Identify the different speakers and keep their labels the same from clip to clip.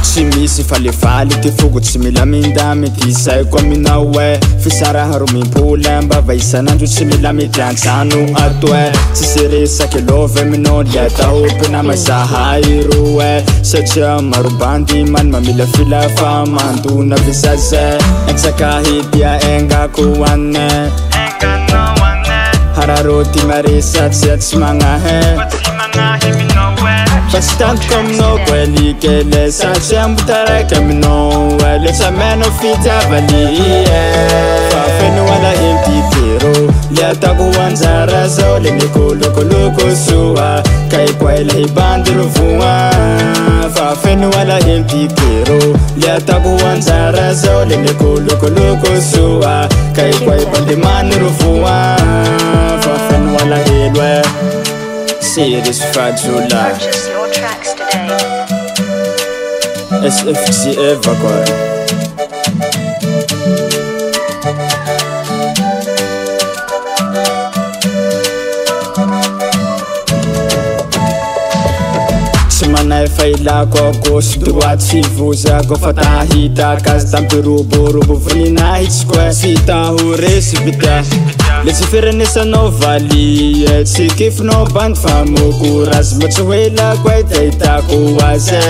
Speaker 1: tsy misy falifaly ty fogo tsy mila mindamy ty saiko aminao e fisaraha ro mimpola mba vaisanandro tsy mila mety antrano ato e tsy seresaky love aminao le atahopy namazahay ro e satria maro bandy many mamila fila fa mandona visaze eksakahidia engako ane hararoti marisa tsy magnahe Fastanto aminao koa likele satria mbotaraiky aminao le tsameno fitiavany fa feno ala hempitero le atako anjara zao le mikolokoloko soa kai koa ila hibandy ro voa fa feno ala hempitero le atako anjara zao le mikolokoloko soa kai koa hibandy many ro voa fa feno ala helo Serious Fajula SFC Eva quoi Semana faila ko gauche droite si vous ako fatahita kas tampi robo vrina hits quoi si ta hore si bita Let's ferenesa no vali si kif no band famoko ras machuela quite itako waze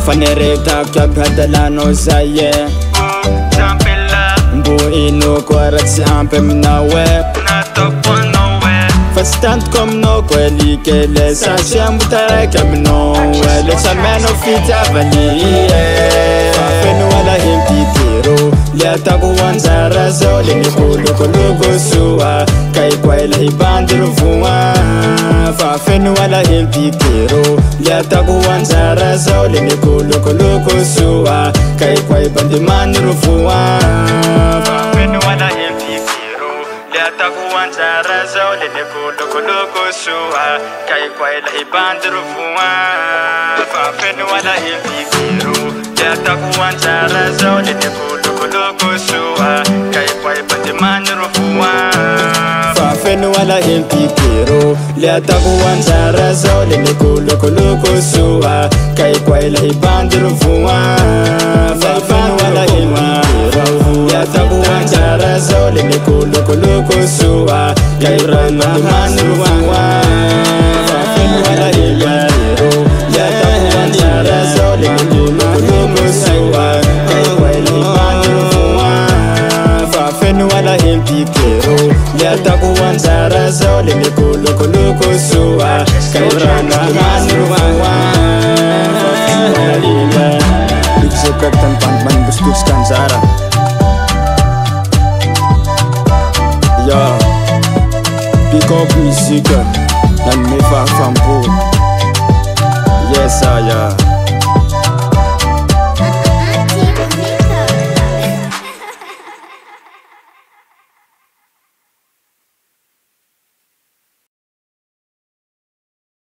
Speaker 1: fanereta kabhadalano zaye mbo ino kwaratsi ampe mnawe Fastant comme no quelli che le sacciamo tare che no le sameno fitavani feno ala hempitero le ataku wanzara zo le nikolo sua kai kwaila hibandiro fuwa fa feno ala hempitero le ataku wanzara zo le nikolo sua kai kwai bandimandiro fuwa fa feno ala hempitero le ataku wanzara zo le nikolo sua kai kwaila hibandiro fuwa fa feno ala hempitero le ataku wanzara zo le nikolo sua kai kwai bandimandiro fuwa fa feno ala hempitero le ataku wanzara zo le nikolo sua kai kwaila hibandiro fuwa fa feno ala hempitero le ataku wanzara zo le nikolo sua kai bandimandiro fuwa fa feno ala hempitero le ataku wanzara zo le nikolo sua kai kwaila hibandiro fuwa fa feno ala hempitero le ataku wanzara zo le nikolo sua kai bandimandiro fuwa fa feno ala hempitero Dicekak tanpan man bustus kanzara Ya pick up music and me fa fampo yes ya